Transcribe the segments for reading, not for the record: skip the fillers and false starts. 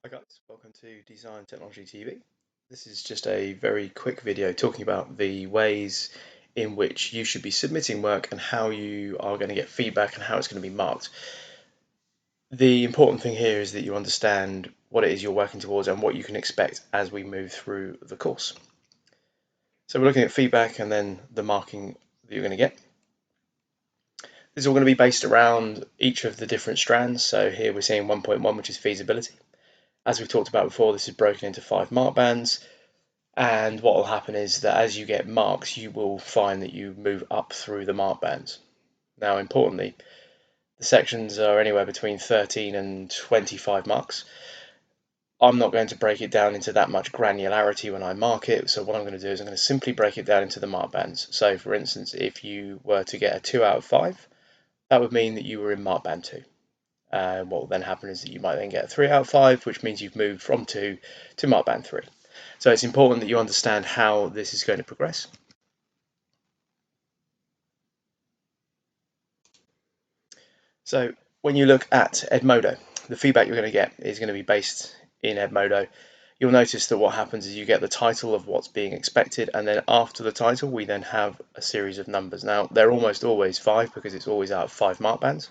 Hi guys, welcome to Design Technology TV. This is just a very quick video talking about the ways in which you should be submitting work and how you are going to get feedback and how it's going to be marked. The important thing here is that you understand what it is you're working towards and what you can expect as we move through the course. So we're looking at feedback and then the marking that you're going to get. This is all going to be based around each of the different strands. So here we're seeing 1.1, which is feasibility. As we've talked about before, this is broken into 5 mark bands. And what will happen is that as you get marks, you will find that you move up through the mark bands. Now, importantly, the sections are anywhere between 13 and 25 marks. I'm not going to break it down into that much granularity when I mark it, so what I'm going to do is I'm going to simply break it down into the mark bands. So, for instance, if you were to get a 2 out of 5, that would mean that you were in mark band 2. What will then happen is that you might then get a 3 out of 5, which means you've moved from 2 to mark band 3. So it's important that you understand how this is going to progress. So when you look at Edmodo, the feedback you're going to get is going to be based in Edmodo. You'll notice that what happens is you get the title of what's being expected, and then after the title we then have a series of numbers. Now they're almost always 5 because it's always out of 5 mark bands.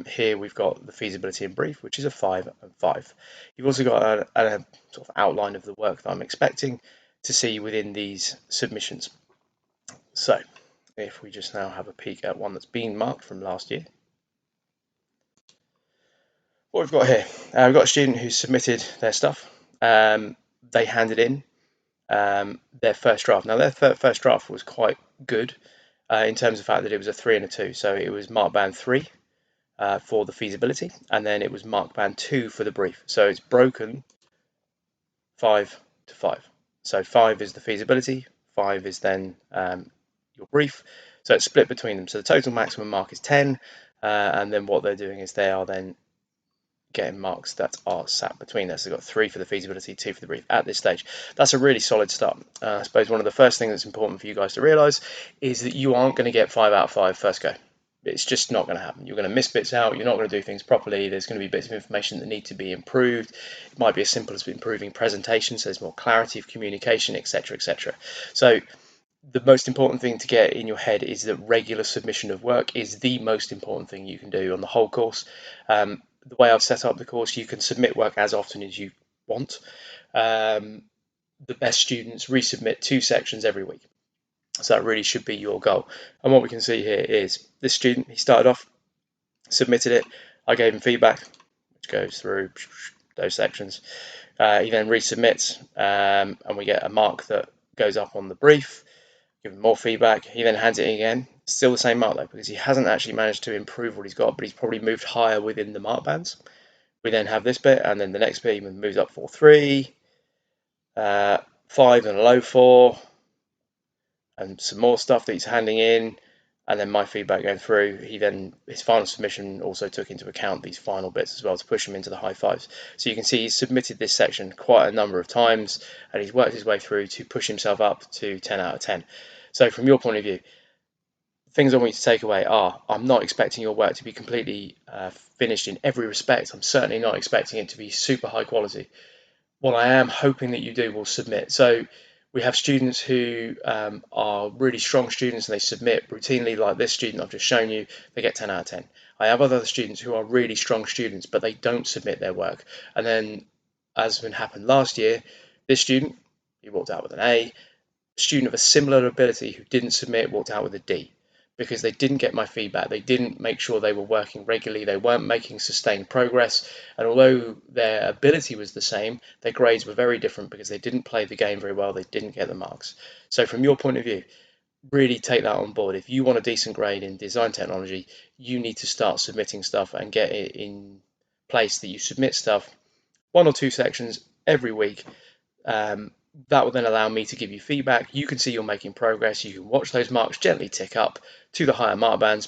Here we've got the feasibility and brief, which is a 5 and 5. You've also got a sort of outline of the work that I'm expecting to see within these submissions. So if we just now have a peek at one that's been marked from last year. What we've got here, we've got a student who submitted their stuff. They handed in their first draft. Now their first draft was quite good in terms of the fact that it was a 3 and a 2. So it was mark band 3 for the feasibility, and then it was mark band 2 for the brief. So it's broken 5 to 5. So 5 is the feasibility, 5 is then your brief. So it's split between them. So the total maximum mark is 10, and then what they're doing is they are then getting marks that are sat between this. They've got 3 for the feasibility, 2 for the brief at this stage. That's a really solid start. I suppose one of the first things that's important for you guys to realise is that you aren't going to get 5 out of 5 first go. It's just not going to happen. You're going to miss bits out. You're not going to do things properly. There's going to be bits of information that need to be improved. It might be as simple as improving presentation, so there's more clarity of communication, etc., etc. So the most important thing to get in your head is that regular submission of work is the most important thing you can do on the whole course. The way I've set up the course, you can submit work as often as you want. The best students resubmit 2 sections every week. So that really should be your goal. And what we can see here is this student, he started off, submitted it, I gave him feedback, which goes through those sections. He then resubmits, and we get a mark that goes up on the brief, give him more feedback. He then hands it in again, still the same mark though, because he hasn't actually managed to improve what he's got, but he's probably moved higher within the mark bands. We then have this bit, and then the next bit he moves up 4-3, 5 and a low 4, and some more stuff that he's handing in, and then my feedback going through. He then, his final submission also took into account these final bits as well to push him into the high 5s. So you can see he's submitted this section quite a number of times, and he's worked his way through to push himself up to 10 out of 10. So from your point of view, things I want you to take away are, I'm not expecting your work to be completely finished in every respect. I'm certainly not expecting it to be super high quality. What I am hoping that you do will submit. So we have students who are really strong students and they submit routinely, like this student I've just shown you, they get 10 out of 10. I have other students who are really strong students, but they don't submit their work. And then, as happened last year, this student, he walked out with an A. A student of a similar ability who didn't submit walked out with a D, because they didn't get my feedback. They didn't make sure they were working regularly. They weren't making sustained progress. And although their ability was the same, their grades were very different because they didn't play the game very well. They didn't get the marks. So from your point of view, really take that on board. If you want a decent grade in design technology, you need to start submitting stuff and get it in place that you submit stuff 1 or 2 sections every week. That will then allow me to give you feedback. You can see you're making progress. You can watch those marks gently tick up to the higher mark bands.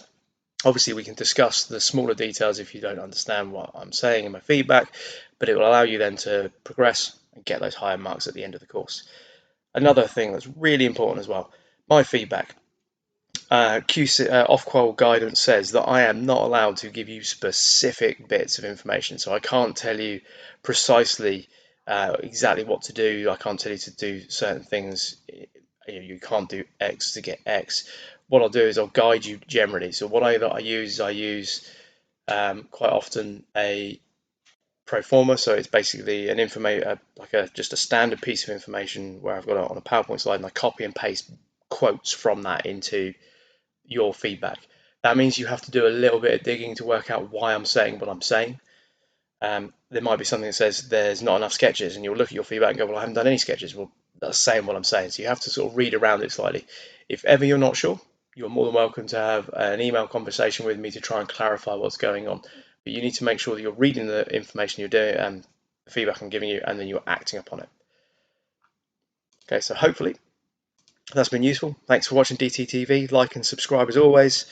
Obviously, we can discuss the smaller details if you don't understand what I'm saying in my feedback, but it will allow you then to progress and get those higher marks at the end of the course. Another thing that's really important as well, my feedback. Ofqual guidance says that I am not allowed to give you specific bits of information, so I can't tell you precisely exactly what to do. I can't tell you to do certain things. You can't do X to get X. What I'll do is I'll guide you generally. So what I use quite often a pro forma. So it's basically an just a standard piece of information where I've got it on a PowerPoint slide, and I copy and paste quotes from that into your feedback. That means you have to do a little bit of digging to work out why I'm saying what I'm saying. There might be something that says there's not enough sketches, and you'll look at your feedback and go, well, I haven't done any sketches. Well, that's saying what I'm saying. So you have to sort of read around it slightly. If ever you're not sure, you're more than welcome to have an email conversation with me to try and clarify what's going on. But you need to make sure that you're reading the information you're doing and the feedback I'm giving you, and then you're acting upon it. Okay, so hopefully that's been useful. Thanks for watching DTTV. Like and subscribe as always.